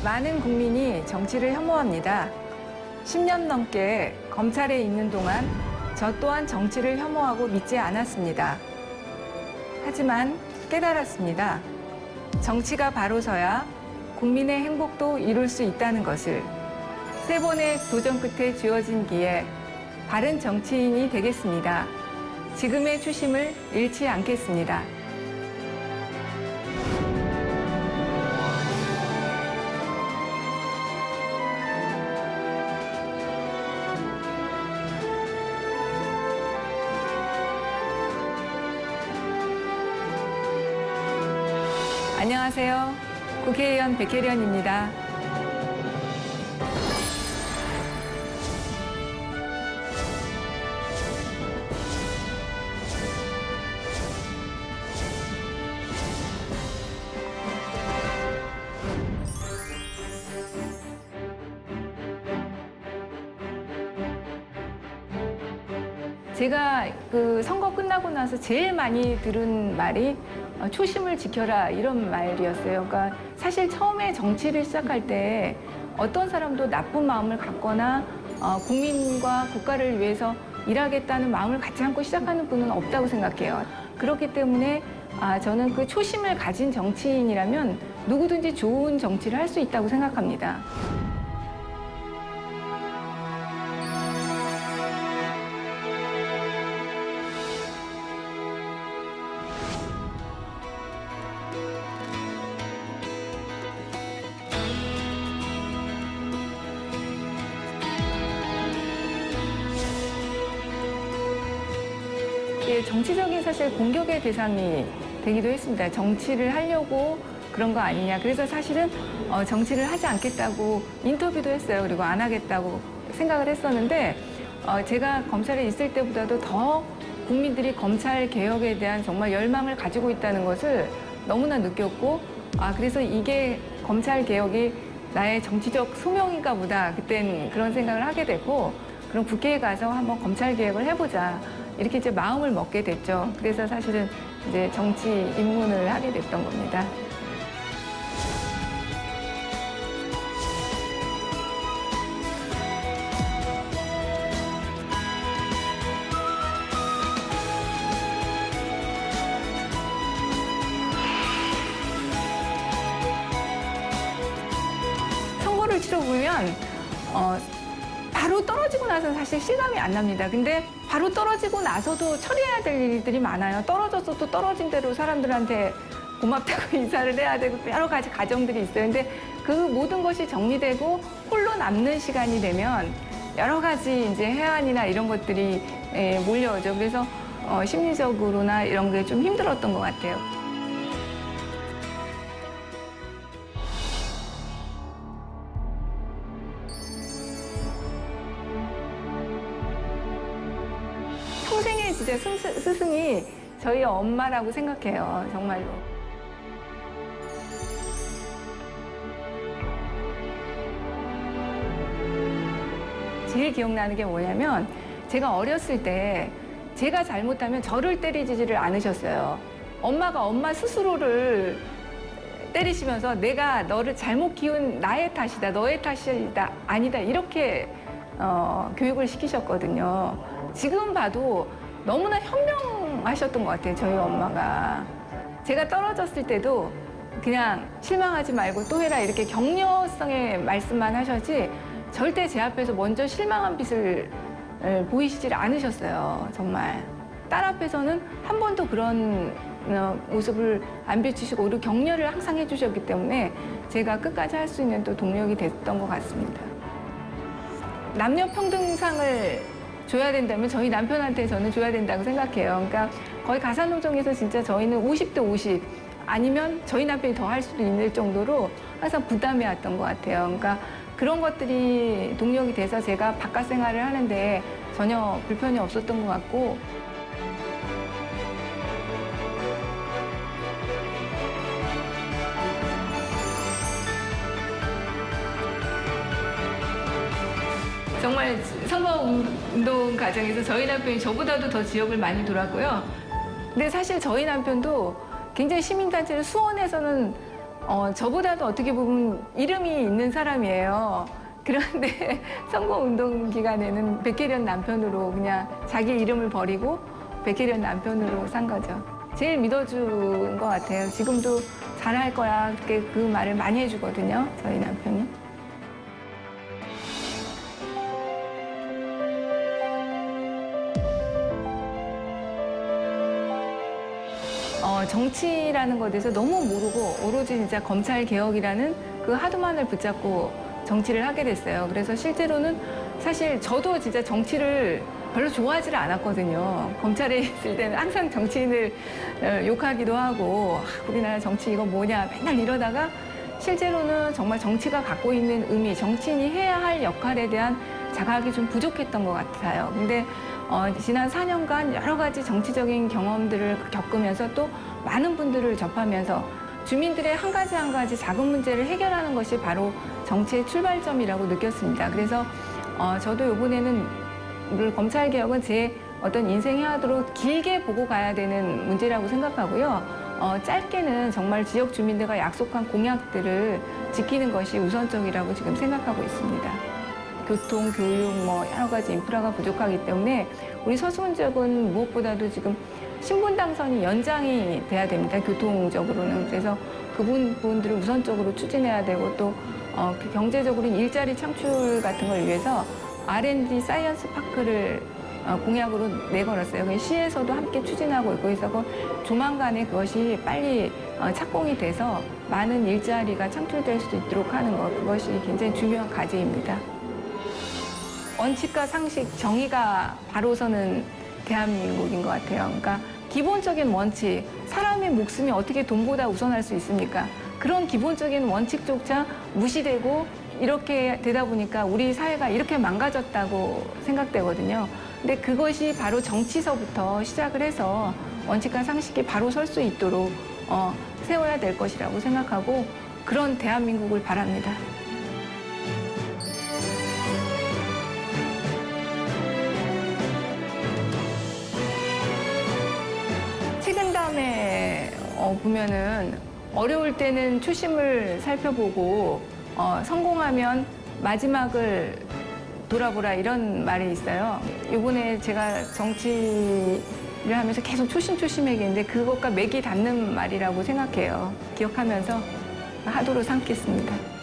많은 국민이 정치를 혐오합니다. 10년 넘게 검찰에 있는 동안 저 또한 정치를 혐오하고 믿지 않았습니다. 하지만 깨달았습니다. 정치가 바로 서야 국민의 행복도 이룰 수 있다는 것을. 세 번의 도전 끝에 쥐어진 기회, 바른 정치인이 되겠습니다. 지금의 초심을 잃지 않겠습니다. 안녕하세요. 국회의원 백혜련입니다. 제가 그 선거 끝나고 나서 제일 많이 들은 말이 초심을 지켜라 이런 말이었어요. 그러니까 사실 처음에 정치를 시작할 때 어떤 사람도 나쁜 마음을 갖거나 국민과 국가를 위해서 일하겠다는 마음을 갖지 않고 시작하는 분은 없다고 생각해요. 그렇기 때문에 저는 그 초심을 가진 정치인이라면 누구든지 좋은 정치를 할 수 있다고 생각합니다. 정치적인 사실 공격의 대상이 되기도 했습니다. 정치를 하려고 그런 거 아니냐. 그래서 사실은 정치를 하지 않겠다고 인터뷰도 했어요. 그리고 안 하겠다고 생각을 했었는데 제가 검찰에 있을 때보다도 더 국민들이 검찰 개혁에 대한 정말 열망을 가지고 있다는 것을 너무나 느꼈고 그래서 이게 검찰 개혁이 나의 정치적 소명인가 보다. 그땐 그런 생각을 하게 됐고 그럼 국회에 가서 한번 검찰 개혁을 해보자. 이렇게 이제 마음을 먹게 됐죠. 그래서 사실은 이제 정치 입문을 하게 됐던 겁니다. 선거를 치러보면 바로 떨어지고 나서는 사실 실감이 안 납니다. 근데 바로 떨어지고 나서도 처리해야 될 일들이 많아요. 떨어졌어도 떨어진 대로 사람들한테 고맙다고 인사를 해야 되고 여러 가지 과정들이 있어요. 근데 그 모든 것이 정리되고 홀로 남는 시간이 되면 여러 가지 이제 해안이나 이런 것들이 몰려오죠. 그래서 심리적으로나 이런 게 좀 힘들었던 것 같아요. 평생의 진짜 스승이 저희 엄마라고 생각해요. 정말로. 제일 기억나는 게 뭐냐면 제가 어렸을 때 제가 잘못하면 저를 때리지를 않으셨어요. 엄마가 엄마 스스로를 때리시면서 내가 너를 잘못 키운 나의 탓이다. 너의 탓이다. 아니다. 이렇게 교육을 시키셨거든요. 지금 봐도 너무나 현명하셨던 것 같아요, 저희 엄마가. 제가 떨어졌을 때도 그냥 실망하지 말고 또 해라 이렇게 격려성의 말씀만 하셨지 절대 제 앞에서 먼저 실망한 빛을 보이시질 않으셨어요, 정말. 딸 앞에서는 한 번도 그런 모습을 안 비추시고 오히려 격려를 항상 해주셨기 때문에 제가 끝까지 할 수 있는 또 동력이 됐던 것 같습니다. 남녀 평등상을 줘야 된다면 저희 남편한테 저는 줘야 된다고 생각해요. 그러니까 거의 가산노정에서 진짜 저희는 50대 50 아니면 저희 남편이 더 할 수도 있는 정도로 항상 부담해 왔던 것 같아요. 그러니까 그런 것들이 동력이 돼서 제가 바깥 생활을 하는데 전혀 불편이 없었던 것 같고 정말 선거운동 과정에서 저희 남편이 저보다도 더 지역을 많이 돌았고요. 근데 사실 저희 남편도 굉장히 시민단체를 수원에서는 저보다도 어떻게 보면 이름이 있는 사람이에요. 그런데 선거운동 기간에는 백혜련 남편으로 그냥 자기 이름을 버리고 백혜련 남편으로 산 거죠. 제일 믿어준 것 같아요. 지금도 잘할 거야. 그렇게 그 말을 많이 해주거든요. 저희 남편이. 정치라는 것에 대해서 너무 모르고 오로지 진짜 검찰 개혁이라는 그 하도만을 붙잡고 정치를 하게 됐어요. 그래서 실제로는 사실 저도 진짜 정치를 별로 좋아하지를 않았거든요. 검찰에 있을 때는 항상 정치인을 욕하기도 하고 우리나라 정치 이거 뭐냐 맨날 이러다가 실제로는 정말 정치가 갖고 있는 의미, 정치인이 해야 할 역할에 대한 자각이 좀 부족했던 것 같아요. 근데 지난 4년간 여러 가지 정치적인 경험들을 겪으면서 또 많은 분들을 접하면서 주민들의 한 가지 한 가지 작은 문제를 해결하는 것이 바로 정치의 출발점이라고 느꼈습니다. 그래서 저도 이번에는 검찰 개혁은 제 어떤 인생 해야도록 길게 보고 가야 되는 문제라고 생각하고요. 짧게는 정말 지역 주민들과 약속한 공약들을 지키는 것이 우선적이라고 지금 생각하고 있습니다. 교통, 교육, 여러 가지 인프라가 부족하기 때문에 우리 서수원 지역은 무엇보다도 지금 신분 당선이 연장이 돼야 됩니다. 교통적으로는. 그래서 그 부분들을 우선적으로 추진해야 되고 또 경제적으로는 일자리 창출 같은 걸 위해서 R&D 사이언스 파크를 공약으로 내걸었어요. 시에서도 함께 추진하고 있고 그래서 조만간에 그것이 빨리 착공이 돼서 많은 일자리가 창출될 수 있도록 하는 것, 그것이 굉장히 중요한 과제입니다. 원칙과 상식, 정의가 바로 서는 대한민국인 것 같아요. 그러니까 기본적인 원칙, 사람의 목숨이 어떻게 돈보다 우선할 수 있습니까? 그런 기본적인 원칙조차 무시되고 이렇게 되다 보니까 우리 사회가 이렇게 망가졌다고 생각되거든요. 근데 그것이 바로 정치서부터 시작을 해서 원칙과 상식이 바로 설 수 있도록 세워야 될 것이라고 생각하고 그런 대한민국을 바랍니다. 최근 다음에 보면은 어려울 때는 초심을 살펴보고 성공하면 마지막을 돌아보라 이런 말이 있어요. 이번에 제가 정치를 하면서 계속 초심 얘기했는데 그것과 맥이 닿는 말이라고 생각해요. 기억하면서 하도록 삼겠습니다.